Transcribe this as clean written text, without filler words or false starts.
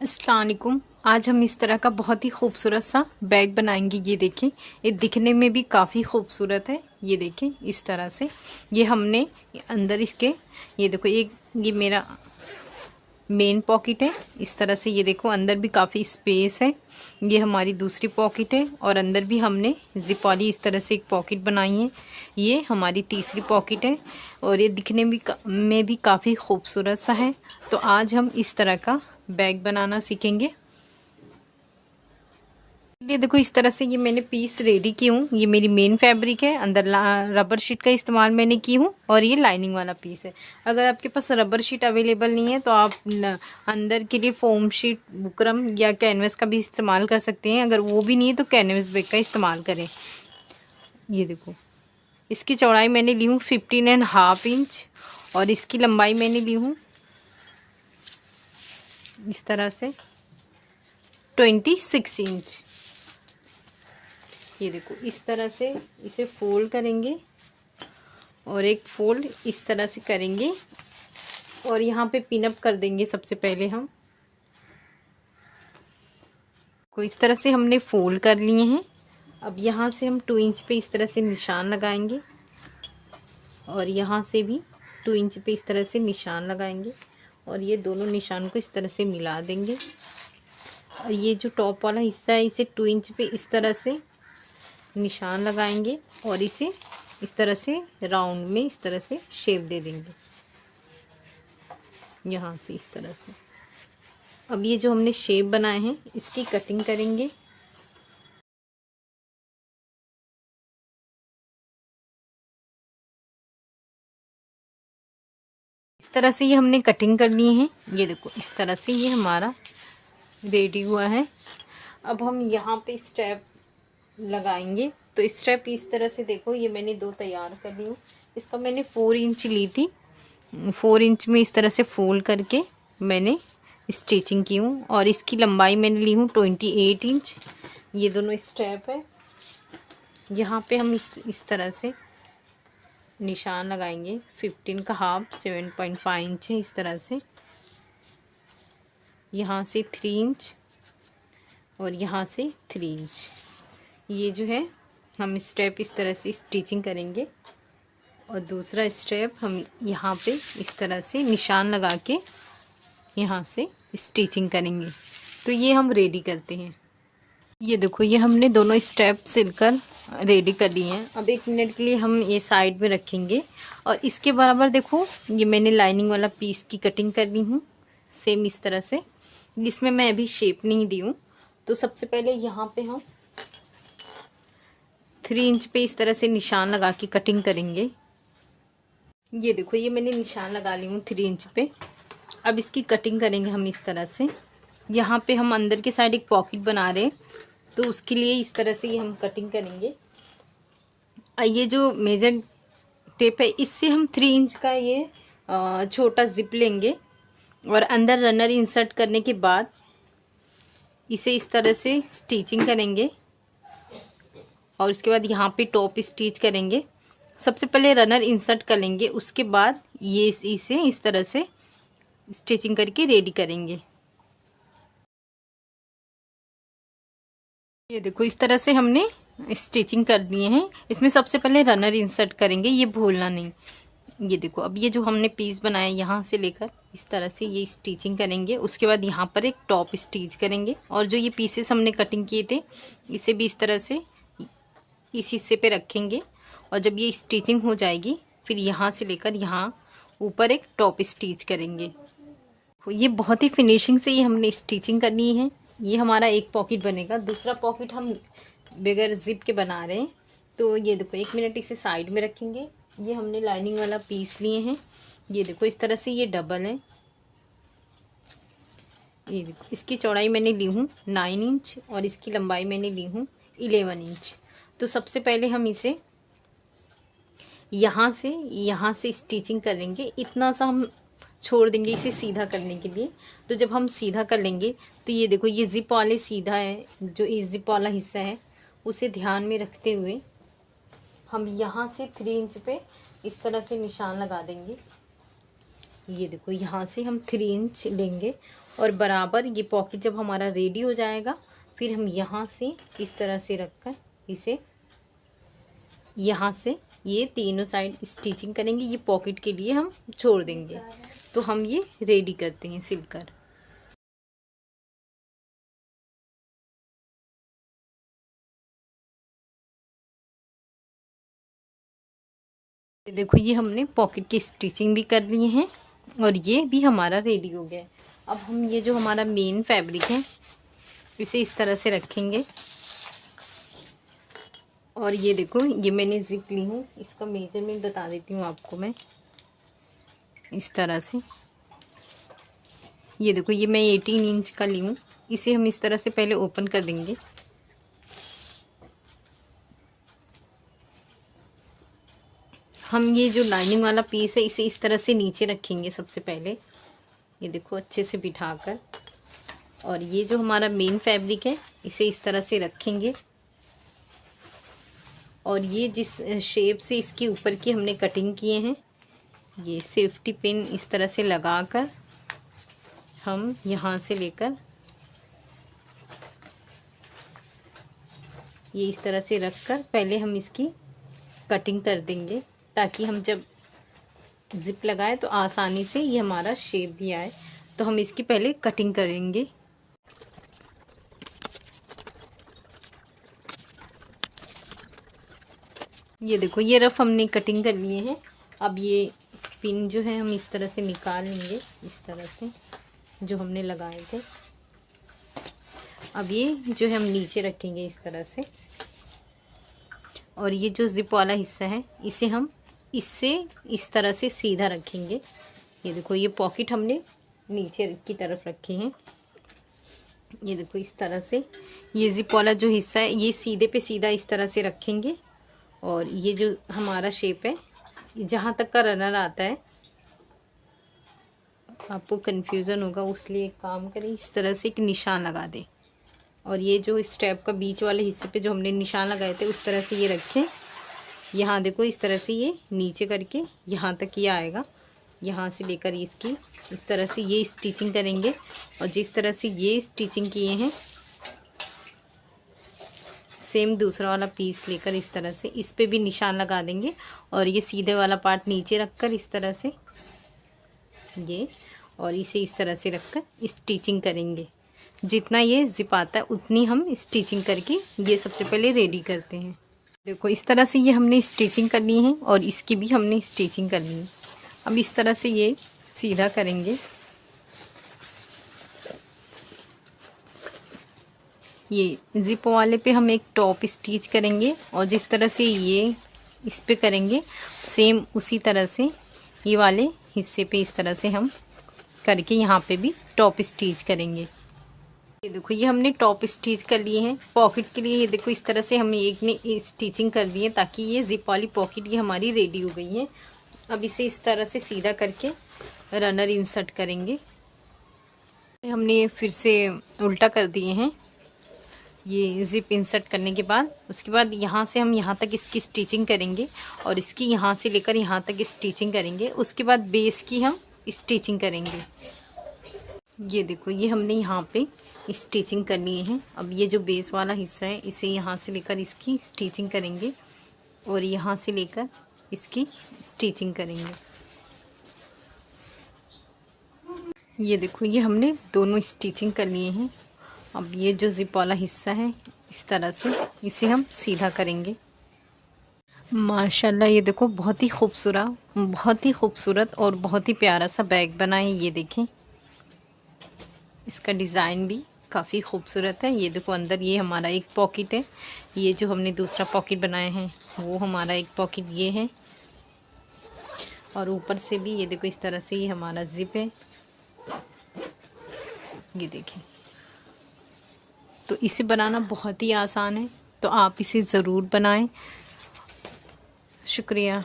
अस्सलाम वालेकुम। आज हम इस तरह का बहुत ही खूबसूरत सा बैग बनाएंगे। ये देखें, ये दिखने में भी काफ़ी खूबसूरत है। ये देखें इस तरह से ये हमने अंदर इसके, ये देखो ये मेरा मेन पॉकेट है। इस तरह से ये देखो अंदर भी काफ़ी स्पेस है। ये हमारी दूसरी पॉकेट है और अंदर भी हमने जिप वाली इस तरह से एक पॉकेट बनाई है। ये हमारी तीसरी पॉकेट है और ये दिखने में भी काफ़ी खूबसूरत सा है। तो आज हम इस तरह का बैग बनाना सीखेंगे। ये देखो इस तरह से ये मैंने पीस रेडी की हूँ। ये मेरी मेन फैब्रिक है, अंदर रबर शीट का इस्तेमाल मैंने की हूँ और ये लाइनिंग वाला पीस है। अगर आपके पास रबर शीट अवेलेबल नहीं है तो आप अंदर के लिए फोम शीट, बुकरम या कैनवस का भी इस्तेमाल कर सकते हैं। अगर वो भी नहीं है तो कैनवस बैग का इस्तेमाल करें। ये देखो इसकी चौड़ाई मैंने ली हूँ 15.5 इंच और इसकी लंबाई मैंने ली हूँ इस तरह से 26 इंच। ये देखो इस तरह से इसे फोल्ड करेंगे और एक फोल्ड इस तरह से करेंगे और यहाँ पे पिन अप कर देंगे। सबसे पहले हम को इस तरह से हमने फोल्ड कर लिए हैं। अब यहाँ से हम 2 इंच पे इस तरह से निशान लगाएंगे और यहाँ से भी 2 इंच पे इस तरह से निशान लगाएंगे और ये दोनों निशान को इस तरह से मिला देंगे। और ये जो टॉप वाला हिस्सा है इसे 2 इंच पे इस तरह से निशान लगाएंगे और इसे इस तरह से राउंड में इस तरह से शेप दे देंगे यहाँ से इस तरह से। अब ये जो हमने शेप बनाए हैं इसकी कटिंग करेंगे। इस तरह से ये हमने कटिंग कर ली है। ये देखो इस तरह से ये हमारा रेडी हुआ है। अब हम यहाँ पे स्टेप लगाएंगे। तो स्टेप इस तरह से देखो, ये मैंने 2 तैयार कर ली हूँ। इसका मैंने 4 इंच ली थी। 4 इंच में इस तरह से फोल्ड करके मैंने स्टिचिंग की हूँ और इसकी लंबाई मैंने ली हूँ 28 इंच। ये दोनों स्टेप है। यहाँ पे हम इस तरह से निशान लगाएंगे। 15.5 7.5 इंच है इस तरह से। यहाँ से 3 इंच और यहाँ से 3 इंच। ये जो है हम स्टेप इस तरह से स्टिचिंग करेंगे और दूसरा स्टेप हम यहाँ पे इस तरह से निशान लगा के यहाँ से स्टिचिंग करेंगे। तो ये हम रेडी करते हैं। ये देखो ये हमने दोनों स्टेप सिलकर रेडी कर लिए हैं। अब 1 मिनट के लिए हम ये साइड में रखेंगे और इसके बराबर देखो ये मैंने लाइनिंग वाला पीस की कटिंग कर ली हूँ सेम इस तरह से। इसमें मैं अभी शेप नहीं दी हूँ। तो सबसे पहले यहाँ पे हम 3 इंच पे इस तरह से निशान लगा के कटिंग करेंगे। ये देखो ये मैंने निशान लगा ली हूँ 3 इंच पे। अब इसकी कटिंग करेंगे हम इस तरह से। यहाँ पे हम अंदर के साइड एक पॉकेट बना रहे हैं तो उसके लिए इस तरह से ये हम कटिंग करेंगे। ये जो मेजर टेप है इससे हम 3 इंच का ये छोटा जिप लेंगे और अंदर रनर इंसर्ट करने के बाद इसे इस तरह से स्टिचिंग करेंगे और उसके बाद यहाँ पे टॉप स्टिच करेंगे। सबसे पहले रनर इंसर्ट कर लेंगे, उसके बाद ये इसे इस तरह से स्टिचिंग करके रेडी करेंगे। ये देखो इस तरह से हमने स्टिचिंग कर लिए हैं। इसमें सबसे पहले रनर इंसर्ट करेंगे, ये भूलना नहीं। ये देखो अब ये जो हमने पीस बनाया यहाँ से लेकर इस तरह से ये स्टिचिंग करेंगे। उसके बाद यहाँ पर एक टॉप स्टिच करेंगे और जो ये पीसेस हमने कटिंग किए थे इसे भी इस तरह से इस हिस्से पे रखेंगे और जब ये स्टिचिंग हो जाएगी फिर यहाँ से लेकर यहाँ ऊपर एक टॉप स्टिच करेंगे। ये बहुत ही फिनिशिंग से ये हमने स्टिचिंग करनी है। ये हमारा एक पॉकेट बनेगा। दूसरा पॉकेट हम बगैर जिप के बना रहे हैं। तो ये देखो 1 मिनट इसे साइड में रखेंगे। ये हमने लाइनिंग वाला पीस लिए हैं। ये देखो इस तरह से ये डबल है। ये देखो इसकी चौड़ाई मैंने ली हूँ 9 इंच और इसकी लंबाई मैंने ली हूँ 11 इंच। तो सबसे पहले हम इसे यहाँ से स्टिचिंग कर लेंगे। इतना सा हम छोड़ देंगे इसे सीधा करने के लिए। तो जब हम सीधा कर लेंगे तो ये देखो ये जिप वाले सीधा है, जो इस जिप वाला हिस्सा है उसे ध्यान में रखते हुए हम यहाँ से 3 इंच पे इस तरह से निशान लगा देंगे। ये देखो यहाँ से हम 3 इंच लेंगे और बराबर ये पॉकेट जब हमारा रेडी हो जाएगा, फिर हम यहाँ से इस तरह से रखकर इसे यहाँ से ये तीनों साइड स्टिचिंग करेंगे। ये पॉकेट के लिए हम छोड़ देंगे। तो हम ये रेडी करते हैं सिलकर। देखो ये हमने पॉकेट की स्टिचिंग भी कर ली है और ये भी हमारा रेडी हो गया है। अब हम ये जो हमारा मेन फैब्रिक है इसे इस तरह से रखेंगे और ये देखो ये मैंने जिप ली हूँ, इसका मेजरमेंट बता देती हूँ आपको मैं। इस तरह से ये देखो ये मैं 18 इंच का ली हूँ। इसे हम इस तरह से पहले ओपन कर देंगे। हम ये जो लाइनिंग वाला पीस है इसे इस तरह से नीचे रखेंगे सबसे पहले, ये देखो अच्छे से बिठाकर। और ये जो हमारा मेन फैब्रिक है इसे इस तरह से रखेंगे और ये जिस शेप से इसके ऊपर की हमने कटिंग किए हैं, ये सेफ्टी पिन इस तरह से लगाकर हम यहाँ से लेकर ये इस तरह से रखकर पहले हम इसकी कटिंग कर देंगे, ताकि हम जब जिप लगाए तो आसानी से ये हमारा शेप भी आए। तो हम इसकी पहले कटिंग करेंगे। ये देखो ये रफ हमने कटिंग कर लिए हैं। अब ये पिन जो है हम इस तरह से निकाल लेंगे, इस तरह से जो हमने लगाए थे। अब ये जो है हम नीचे रखेंगे इस तरह से और ये जो जिप वाला हिस्सा है इसे हम इससे इस तरह से सीधा रखेंगे। ये देखो ये पॉकेट हमने नीचे की तरफ रखे हैं। ये देखो इस तरह से ये जिप वाला जो हिस्सा है ये सीधे पे सीधा इस तरह से रखेंगे और ये जो हमारा शेप है जहाँ तक का रनर आता है, आपको कन्फ्यूज़न होगा उसलिए एक काम करें, इस तरह से एक निशान लगा दें और ये जो स्टेप का बीच वाले हिस्से पे जो हमने निशान लगाए थे उस तरह से ये रखें। यहाँ देखो इस तरह से ये नीचे करके यहाँ तक ये आएगा, यहाँ से लेकर इसकी इस तरह से ये स्टिचिंग करेंगे और जिस तरह से ये स्टिचिंग किए हैं सेम दूसरा वाला पीस लेकर इस तरह से इस पे भी निशान लगा देंगे और ये सीधे वाला पार्ट नीचे रखकर इस तरह से ये और इसे इस तरह से रखकर स्टिचिंग करेंगे। जितना ये जिप आता है उतनी हम स्टिचिंग करके ये सबसे पहले रेडी करते हैं। देखो इस तरह से ये हमने स्टिचिंग कर ली है और इसकी भी हमने स्टिचिंग कर ली है। अब इस तरह से ये सीधा करेंगे। ये जिप वाले पे हम एक टॉप स्टिच करेंगे और जिस तरह से ये इस पे करेंगे सेम उसी तरह से ये वाले हिस्से पे इस तरह से हम करके यहाँ पे भी टॉप स्टिच करेंगे। ये देखो ये हमने टॉप स्टिच कर लिए हैं पॉकेट के लिए। ये देखो इस तरह से हम एक ने स्टिचिंग कर दी है ताकि ये जिप वाली पॉकेट ये हमारी रेडी हो गई है। अब इसे इस तरह से सीधा करके रनर इंसर्ट करेंगे। हमने फिर से उल्टा कर दिए हैं ये जिप इंसर्ट करने के बाद। उसके बाद यहाँ से हम यहाँ तक इसकी स्टिचिंग करेंगे और इसकी यहाँ से लेकर यहाँ तक स्टिचिंग करेंगे। उसके बाद बेस की हम स्टिचिंग करेंगे। ये देखो ये हमने यहाँ पे स्टिचिंग कर लिए हैं। अब ये जो बेस वाला हिस्सा है इसे यहाँ से लेकर इसकी स्टिचिंग करेंगे और यहाँ से लेकर इसकी स्टिचिंग करेंगे। ये देखो ये हमने दोनों स्टिचिंग कर लिए हैं। अब ये जो जिप वाला हिस्सा है इस तरह से इसे हम सीधा करेंगे। माशाल्लाह ये देखो बहुत ही खूबसूरत और बहुत ही प्यारा सा बैग बना है। ये देखें इसका डिज़ाइन भी काफ़ी खूबसूरत है। ये देखो अंदर ये हमारा एक पॉकेट है, ये जो हमने दूसरा पॉकेट बनाया है वो हमारा एक पॉकेट ये है और ऊपर से भी ये देखो इस तरह से ये हमारा जिप है। ये देखें तो इसे बनाना बहुत ही आसान है, तो आप इसे ज़रूर बनाएं। शुक्रिया।